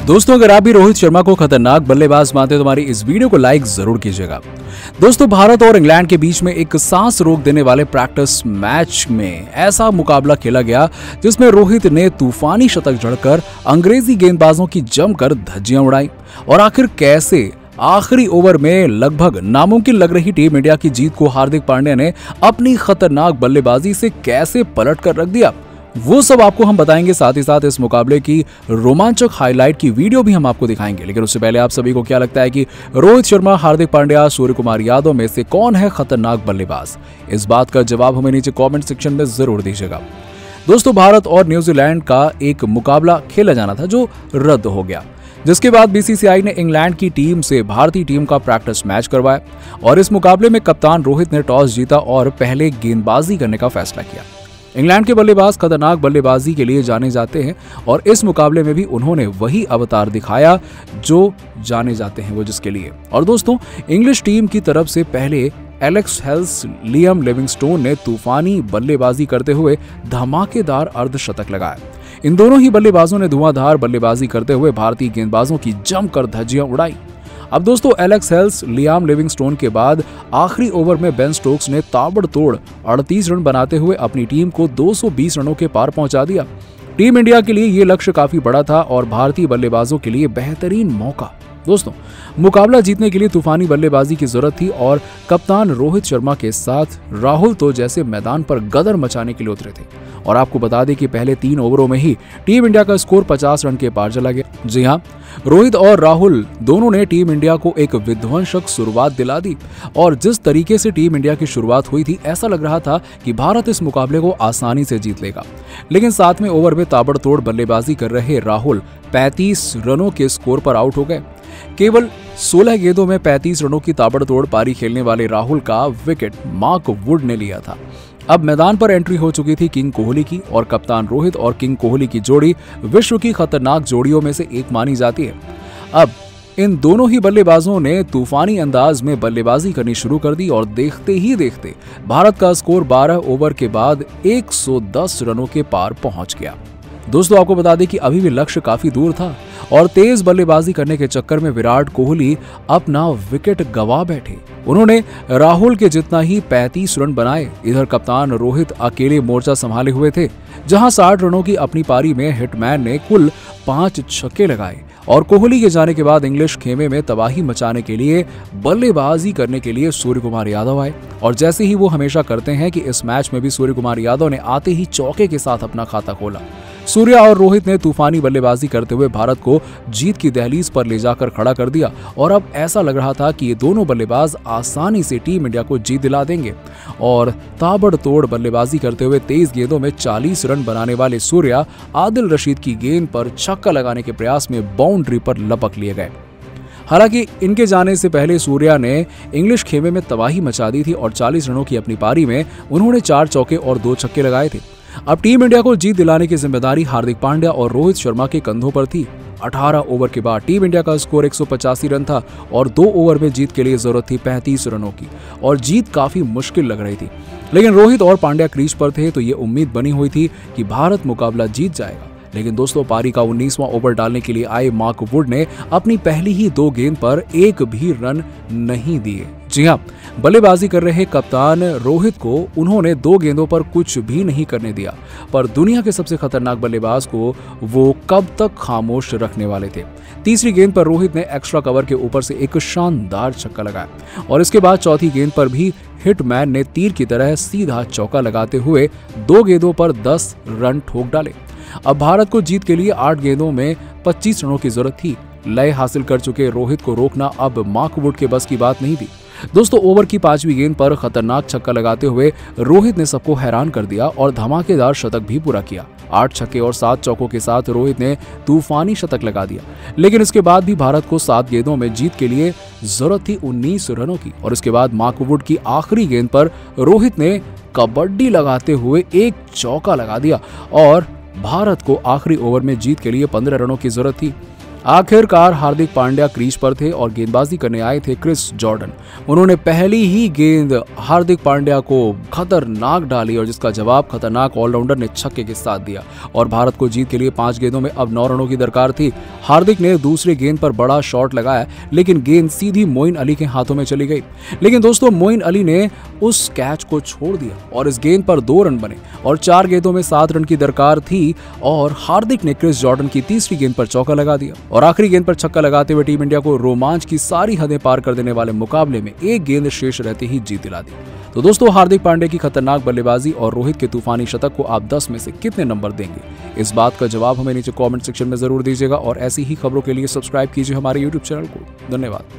दोस्तों, अगर आप भी रोहित शर्मा को खतरनाक बल्लेबाज मानते हो तो हमारी इस वीडियो को लाइक जरूर कीजिएगा। दोस्तों, भारत और इंग्लैंड के बीच में एक सांस रोक देने वाले प्रैक्टिस मैच में ऐसा मुकाबला खेला गया जिसमें रोहित ने तूफानी शतक जड़कर अंग्रेजी गेंदबाजों की जमकर धज्जियां उड़ाई और आखिर कैसे आखिरी ओवर में लगभग नामुमकिन लग रही टीम इंडिया की जीत को हार्दिक पांड्या ने अपनी खतरनाक बल्लेबाजी से कैसे पलट कर रख दिया, वो सब आपको हम बताएंगे। साथ ही साथ इस मुकाबले की रोमांचक हाईलाइट की वीडियो भी हम आपको दिखाएंगे। लेकिन उससे पहले आप सभी को क्या लगता है कि रोहित शर्मा, हार्दिक पांड्या, सूर्य कुमार यादव में से कौन है खतरनाक बल्लेबाज? इस बात का जवाब हमें नीचे कमेंट सेक्शन में जरूर दीजिएगा। दोस्तों, भारत और न्यूजीलैंड का एक मुकाबला खेला जाना था जो रद्द हो गया, जिसके बाद बीसीसीआई ने इंग्लैंड की टीम से भारतीय टीम का प्रैक्टिस मैच करवाया और इस मुकाबले में कप्तान रोहित ने टॉस जीता और पहले गेंदबाजी करने का फैसला किया। इंग्लैंड के बल्लेबाज खतरनाक बल्लेबाजी के लिए जाने जाते हैं और इस मुकाबले में भी उन्होंने वही अवतार दिखाया जो जाने जाते हैं वो जिसके लिए। और दोस्तों, इंग्लिश टीम की तरफ से पहले एलेक्स हेल्स, लियम लिविंगस्टोन ने तूफानी बल्लेबाजी करते हुए धमाकेदार अर्धशतक लगाया। इन दोनों ही बल्लेबाजों ने धुआंधार बल्लेबाजी करते हुए भारतीय गेंदबाजों की जमकर धज्जियां उड़ाई। अब दोस्तों, एलेक्स हेल्स, लियाम लिविंगस्टोन के बाद आखिरी ओवर में बेन स्टोक्स ने ताबड़तोड़ 38 रन बनाते हुए अपनी टीम को 220 रनों के पार पहुंचा दिया। टीम इंडिया के लिए ये लक्ष्य काफी बड़ा था और भारतीय बल्लेबाजों के लिए बेहतरीन मौका। दोस्तों, मुकाबला जीतने के लिए तूफानी बल्लेबाजी की जरूरत थी और कप्तान रोहित शर्मा के साथ राहुल तो जैसे मैदान पर गदर मचाने के लिए उतरे थे। और आपको बता दें कि पहले 3 ओवरों में ही टीम इंडिया का स्कोर 50 रन के पार चला गया। जी हां, रोहित और राहुल दोनों ने टीम इंडिया को एक विध्वंसक शुरुआत दिला दी और जिस तरीके से टीम इंडिया की शुरुआत हुई थी, ऐसा लग रहा था कि भारत इस मुकाबले को आसानी से जीत लेगा। लेकिन 7वें ओवर में ताबड़तोड़ बल्लेबाजी कर रहे राहुल 35 रनों के स्कोर पर आउट हो गए। केवल 16 गेंदों में 35 रनों की ताबड़तोड़ पारी खेलने वाले राहुल का विकेट मार्क वुड ने लिया था। अब मैदान पर एंट्री हो चुकी थी किंग कोहली की और कप्तान रोहित और किंग कोहली की जोड़ी विश्व की खतरनाक जोड़ियों में से एक मानी जाती है। अब इन दोनों ही बल्लेबाजों ने तूफानी अंदाज में बल्लेबाजी करनी शुरू कर दी और देखते ही देखते भारत का स्कोर 12 ओवर के बाद 110 रनों के पार पहुंच गया। दोस्तों, आपको बता दें कि अभी भी लक्ष्य काफी दूर था और तेज बल्लेबाजी करने के चक्कर में विराट कोहली अपना विकेट गंवा बैठे। उन्होंने राहुल के जितना ही 35 रन बनाए। इधर कप्तान रोहित अकेले मोर्चा संभाले हुए थे, जहां 60 रनों की अपनी पारी में हिटमैन ने कुल 5 छक्के लगाए। और कोहली के जाने के बाद इंग्लिश खेमे में तबाही मचाने के लिए बल्लेबाजी करने के लिए सूर्य कुमार यादव आए और जैसे ही वो हमेशा करते हैं कि इस मैच में भी सूर्य कुमार यादव ने आते ही चौके के साथ अपना खाता खोला। सूर्या और रोहित ने तूफानी बल्लेबाजी करते हुए भारत को जीत की दहलीज पर ले जाकर खड़ा कर दिया और अब ऐसा लग रहा था कि ये दोनों बल्लेबाज आसानी से टीम इंडिया को जीत दिला देंगे। और ताबड़तोड़ बल्लेबाजी करते हुए 23 गेंदों में 40 रन बनाने वाले सूर्या आदिल रशीद की गेंद पर छक्का लगाने के प्रयास में बाउंड्री पर लपक लिए गए। हालांकि इनके जाने से पहले सूर्या ने इंग्लिश खेमे में तबाही मचा दी थी और 40 रनों की अपनी पारी में उन्होंने 4 चौके और 2 छक्के लगाए थे। अब टीम इंडिया को जीत दिलाने की जिम्मेदारी हार्दिक पांड्या और रोहित शर्मा के कंधों पर थी। 18 ओवर के बाद टीम इंडिया का स्कोर 185 रन था और 2 ओवर में जीत के लिए जरूरत थी 35 रनों की और जीत काफी मुश्किल लग रही थी। लेकिन रोहित और पांड्या क्रीज पर थे तो ये उम्मीद बनी हुई थी कि भारत मुकाबला जीत जाएगा। लेकिन दोस्तों, पारी का 19वां ओवर डालने के लिए आए मार्क वुड ने अपनी पहली ही 2 गेंद पर एक भी रन नहीं दिए। जी हां, बल्लेबाजी कर रहे कप्तान रोहित को उन्होंने 2 गेंदों पर कुछ भी नहीं करने दिया, पर दुनिया के सबसे खतरनाक बल्लेबाज को वो कब तक खामोश रखने वाले थे। तीसरी गेंद पर रोहित ने एक्स्ट्रा कवर के ऊपर से एक शानदार छक्का लगाया और इसके बाद चौथी गेंद पर भी हिटमैन ने तीर की तरह सीधा चौका लगाते हुए 2 गेंदों पर 10 रन ठोक डाले। अब भारत को जीत के लिए 8 गेंदों में 25 रनों की जरूरत थी। लय हासिल कर चुके रोहित को रोकना अब मार्क वुड के बस की बात नहीं थी। दोस्तों, ओवर की 5वीं गेंद पर खतरनाक छक्का लगाते हुए रोहित ने सबको हैरान कर दिया और धमाकेदार शतक भी पूरा किया। 8 छक्के और 7 चौकों के साथ रोहित ने तूफानी शतक लगा दिया। लेकिन इसके बाद भी भारत को 7 गेंदों में जीत के लिए जरूरत थी 19 रनों की और इसके बाद मार्क वुड की आखिरी गेंद पर रोहित ने कबड्डी लगाते हुए एक चौका लगा दिया और भारत को आखिरी ओवर में जीत के लिए 15 रनों की जरूरत थी। आखिरकार हार्दिक पांड्या क्रीज पर थे और गेंदबाजी करने आए थे क्रिस जॉर्डन। उन्होंने पहली ही गेंद हार्दिक पांड्या को खतरनाक डाली और जिसका जवाब खतरनाक ऑलराउंडर ने छक्के के साथ दिया और भारत को जीत के लिए 5 गेंदों में अब 9 रनों की दरकार थी। हार्दिक ने दूसरी गेंद पर बड़ा शॉट लगाया लेकिन गेंद सीधी मोइन अली के हाथों में चली गई। लेकिन दोस्तों मोइन अली ने उस कैच को छोड़ दिया और इस गेंद पर 2 रन बने और 4 गेंदों में 7 रन की दरकार थी और हार्दिक ने क्रिस जॉर्डन की तीसरी गेंद पर चौका लगा दिया और आखिरी गेंद पर छक्का लगाते हुए टीम इंडिया को रोमांच की सारी हदें पार कर देने वाले मुकाबले में एक गेंद शेष रहते ही जीत दिला दी। तो दोस्तों हार्दिक पांड्या की खतरनाक बल्लेबाजी और रोहित के तूफानी शतक को आप 10 में से कितने नंबर देंगे? इस बात का जवाब हमें नीचे कमेंट सेक्शन में जरूर दीजिएगा और ऐसी ही खबरों के लिए सब्सक्राइब कीजिए हमारे YouTube चैनल को। धन्यवाद।